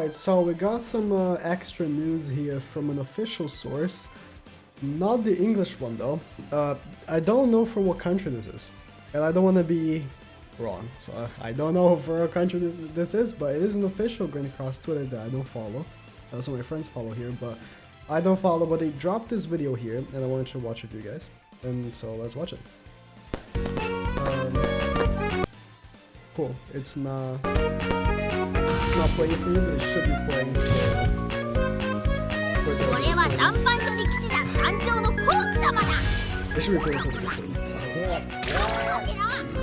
Alright, so we got some extra news here from an official source. Not the English one though. I don't know from what country this is. And I don't want to be wrong. So I don't know for what country this is, but it is an official going across Twitter that I don't follow. Some of my friends follow here, but I don't follow. But they dropped this video here and I wanted to watch it with you guys. And so let's watch it. Cool. It's not playing for you, but it should be playing for the... It should be playing for the game.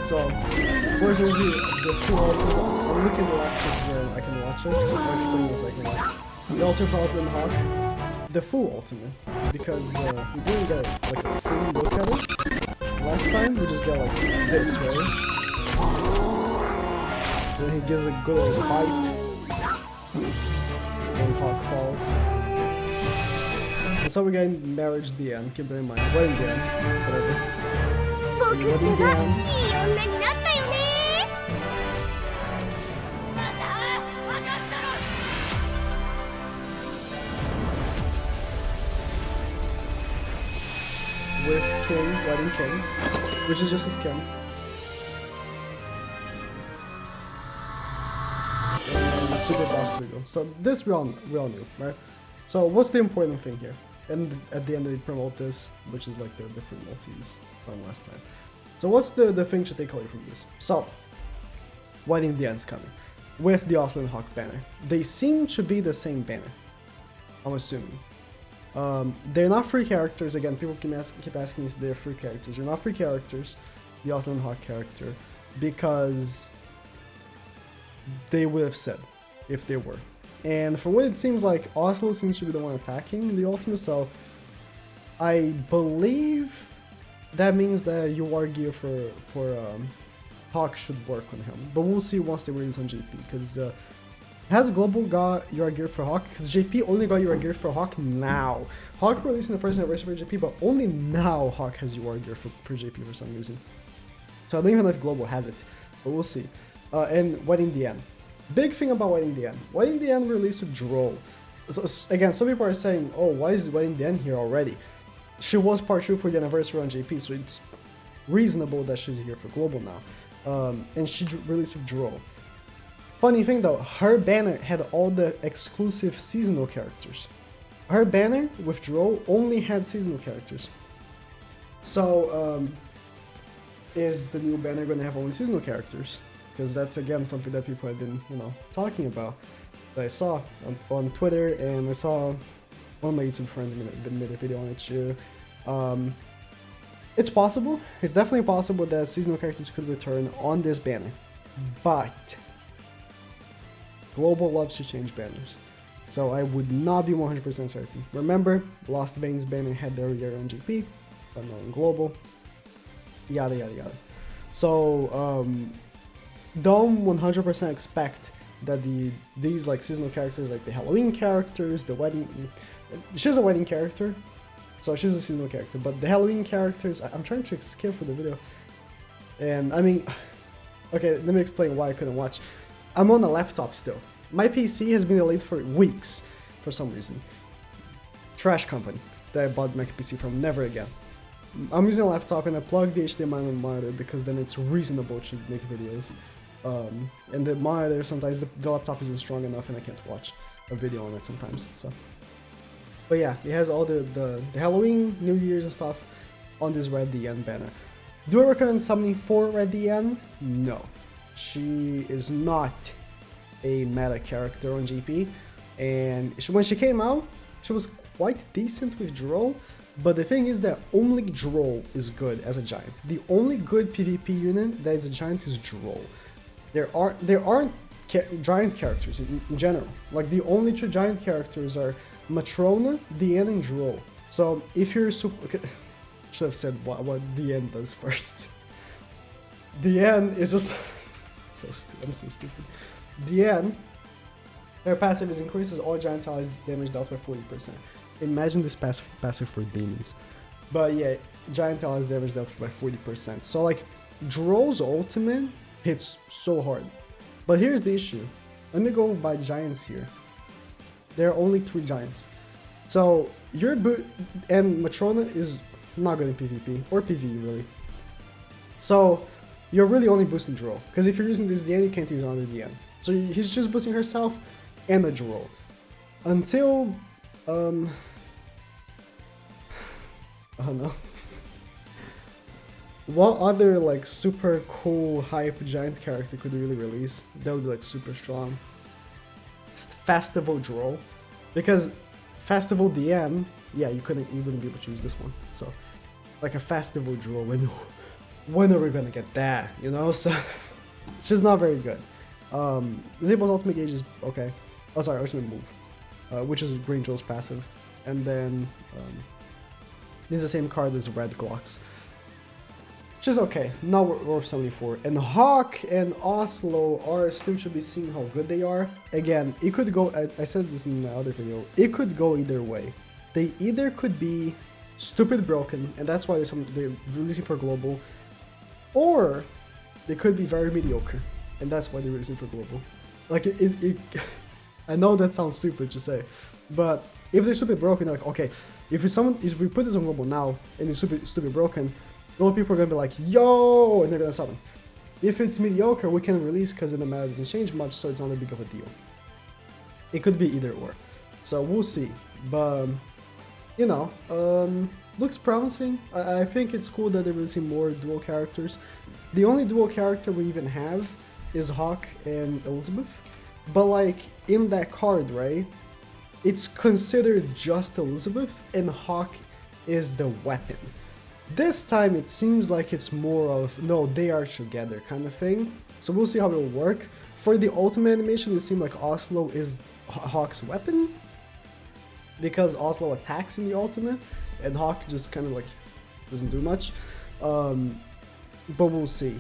So, unfortunately, the full ultimate, I'm looking at the left where I can watch it. I'll explain in a second. The ultimate ultimate hawk, the full ultimate, because we didn't get like a full look at it last time. We just got like this, right? Then he gives a good old bite. When Hawk falls. And so we're getting marriage DIANE, keep that in mind. Wedding DIANE, whatever. Wedding DIANE. With King, Wedding King, which is just his king. Super boss Trigo. So this we all knew, right? So what's the important thing here? And at the end they promote this, which is like the different multis from last time. So what's the thing to take away from this? So Wedding DIANE's coming with the Oslo and Hawk banner. They seem to be the same banner, I'm assuming. They're not free characters. Again, people keep asking if they're free characters. They're not free characters, the Oslo and Hawk character, because they would have said if they were. And for what it seems like, Oslo seems to be the one attacking the ultimate, so I believe that means that UR gear for Hawk should work on him. But we'll see once they release on JP, because has Global got UR gear for Hawk? Because JP only got UR gear for Hawk now. Hawk releasing the first anniversary for JP, but only now Hawk has UR gear for JP for some reason. So I don't even know if Global has it, but we'll see. And Wedding DIANE. Big thing about Wedding DIANE. Wedding DIANE released with Droll. So, again, some people are saying, oh, why is Wedding DIANE here already? She was part 2 for the anniversary on JP, so it's reasonable that she's here for Global now. And she released with Droll. Funny thing though, her banner had all the exclusive seasonal characters. Her banner with Droll only had seasonal characters. So, is the new banner going to have only seasonal characters? Because that's again something that people have been, talking about. That I saw on Twitter, and I saw one of my YouTube friends made a video on it too. It's possible. It's definitely possible that seasonal characters could return on this banner, but Global loves to change banners, so I would not be 100% certain. Remember, Lost Veins banner had their year on GP, but not on Global. Yada yada yada. So don't 100% expect that these like seasonal characters, like the Halloween characters, the wedding, she's a wedding character, so she's a seasonal character, but the Halloween characters, I'm trying to skip for the video, and I mean, okay, let me explain why I couldn't watch. I'm on a laptop still. My PC has been delayed for weeks for some reason. Trash company that I bought my PC from, never again. I'm using a laptop and I plug the HDMI on the monitor because then it's reasonable to make videos. And the monitor, sometimes the laptop isn't strong enough and I can't watch a video on it sometimes. So, but yeah, it has all the Halloween, New Year's and stuff on this Red DIANE banner. Do I recommend summoning for Red DIANE? No. She is not a meta character on GP, and when she came out, she was quite decent with Droll, but the thing is that only Droll is good as a giant. The only good PvP unit that is a giant is Droll. There aren't giant characters in general. Like, the only 2 giant characters are Matrona, DIANE, and Droll. So if you're super... Okay, should have said what DIANE does first. DIANE is a... So stupid. I'm so stupid. DIANE, her passive is increases all giant allies damage dealt by 40%. Imagine this passive for demons. But yeah, giant allies damage dealt by 40%. So like, Droll's ultimate hits so hard. But here's the issue. Let me go by giants here. There are only 3 giants. So and Matrona is not good in PvP or PvE really. So you're really only boosting Droll, because if you're using this DIANE, you can't use another DIANE. So he's just boosting herself and the Droll. Until I don't know. What other like super cool hype giant character could really release that would be like super strong? Festival Droll, because Festival DIANE, yeah, you wouldn't be able to use this one. So like a Festival Droll, when are we gonna get that? You know, so it's just not very good. Zable's ultimate gauge is okay. Oh sorry, ultimate move, which is Green Droll's passive, and then this is the same card as Red Glocks. Which is okay, not worth 74. And Hawk and Oslo are still to be seen how good they are. Again, it could go, I said this in the other video, it could go either way. They either could be stupid broken, and that's why they're releasing for global, or they could be very mediocre, and that's why they're releasing for global. Like, I know that sounds stupid to say, but if they're stupid broken, like, okay, if we put this on global now, and it's stupid broken, a lot of people are gonna be like, yo, and they're gonna summon. If it's mediocre, we can release because then the meta doesn't change much, so it's not a big of a deal. It could be either or. So we'll see. But, you know, looks promising. I think it's cool that they're releasing more dual characters. The only dual character we even have is Hawk and Elizabeth. But like, in that card, right, it's considered just Elizabeth, and Hawk is the weapon. This time it seems like it's more of, no, they are together kind of thing. So we'll see how it will work. For the ultimate animation, it seemed like Oslo is Hawk's weapon, because Oslo attacks in the ultimate, and Hawk just kind of like doesn't do much. But we'll see.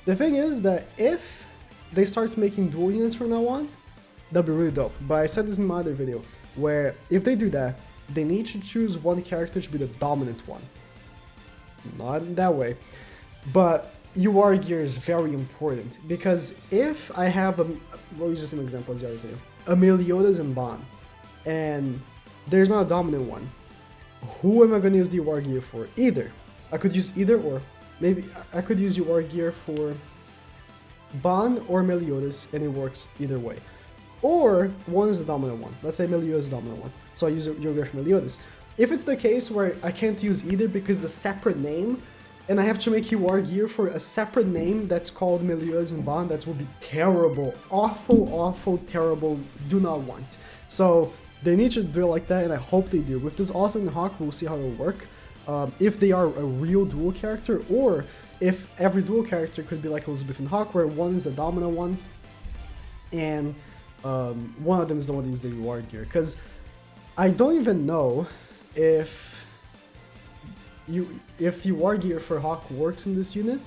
The thing is that if they start making dual units from now on, that'd be really dope. But I said this in my other video, where if they do that, they need to choose one character to be the dominant one. Not in that way, but UR gear is very important, because if I have we'll use the same example as the other video, a Meliodas and Ban, and there's not a dominant one, who am I going to use the UR gear for? Either I could use either or. Maybe I could use UR gear for Ban or Meliodas, and it works either way. Or one is the dominant one. Let's say Meliodas is the dominant one, so I use UR gear for Meliodas. If it's the case where I can't use either because it's a separate name, and I have to make UR gear for a separate name that's called Meliodas and Ban, that will be terrible. Awful, awful, terrible, do not want. So they need to do it like that, and I hope they do. With this Awesome Hawk, we'll see how it will work. If they are a real dual character, or if every dual character could be like Elizabeth and Hawk, where one is the dominant one, and one of them is the one that uses the UR gear. Because I don't even know if UR gear for Hawk works in this unit.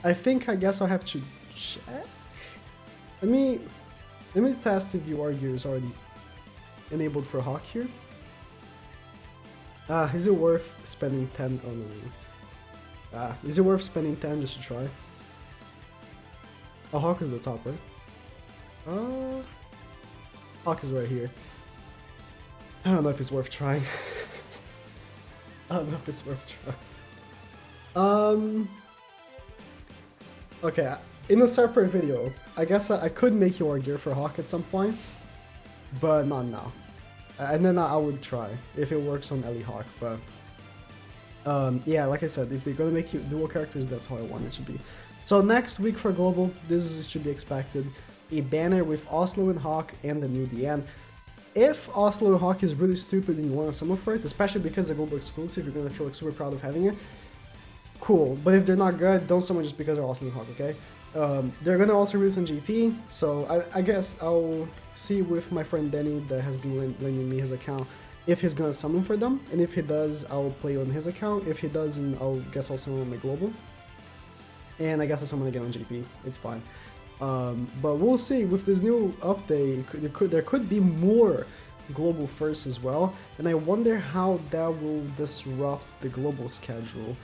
I guess I'll have to check. Let me test if UR gear is already enabled for Hawk here. Is it worth spending 10? Oh no. Is it worth spending 10 just to try? Oh, Hawk is the top, right? Hawk is right here. I don't know if it's worth trying. I don't know if it's worth trying. Okay, in a separate video, I guess I could make UR gear for Hawk at some point, but not now. And then I would try if it works on Ellie Hawk, but yeah, like I said, if they're gonna make dual characters, that's how I want it to be. So next week for Global, this should be expected. A banner with Oslo and Hawk and the new DIANE. If Oslo and Hawk is really stupid and you want to summon for it, especially because they're global exclusive, you're gonna feel like super proud of having it. Cool, but if they're not good, don't summon just because they're Oslo and Hawk, okay? They're gonna also release on GP, so I guess I'll see with my friend Danny that has been lending me his account if he's gonna summon for them, and if he does, I'll play on his account. If he doesn't, I'll summon on my global, and I guess I'll summon again on GP. It's fine. But we'll see. With this new update, there could be more global first as well, and I wonder how that will disrupt the global schedule,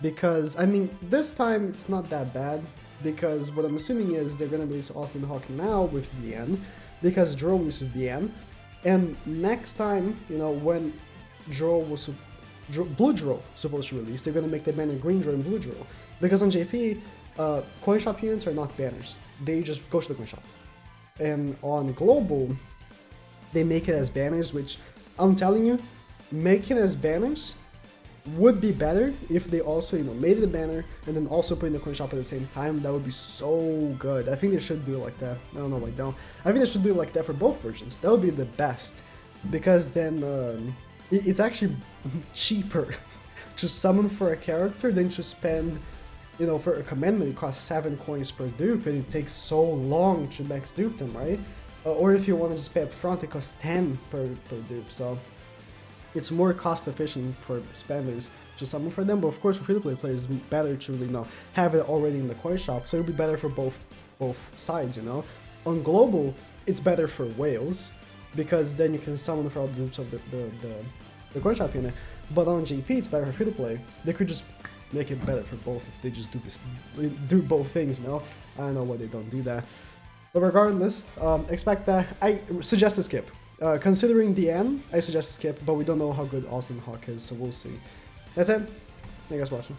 because I mean this time it's not that bad, because what I'm assuming is they're gonna release Austin Hawk now with DIANE, because Droll releases DIANE, And next time, you know, when Blue Draw supposed to release, they're gonna make the banner Green Draw and Blue Draw. Because on JP, coin shop units are not banners. They just go to the coin shop. And on Global, they make it as banners, which I'm telling you, making it as banners would be better if they also, you know, made it a banner and then also put in the coin shop at the same time. That would be so good. I think they should do it like that. I don't know why they don't. I think they should do it like that for both versions. That would be the best, because then it's actually cheaper to summon for a character than to spend, you know, for a commandment. It costs 7 coins per dupe and it takes so long to max dupe them, right? Or if you want to just pay up front, it costs 10 per dupe. So it's more cost efficient for spenders to summon for them, but of course for free-to-play players, it's better to really, you know, have it already in the coin shop, so it'll be better for both sides, you know. On Global, it's better for whales, because then you can summon for all the dupes of the coin shop unit, but on GP, it's better for free-to-play. They could just make it better for both if they just do both things, you know. I don't know why they don't do that. But regardless, expect that. I suggest a skip. Considering DIANE, I suggest a skip, but we don't know how good Austin Hawk is, so we'll see. That's it. Thank you guys for watching.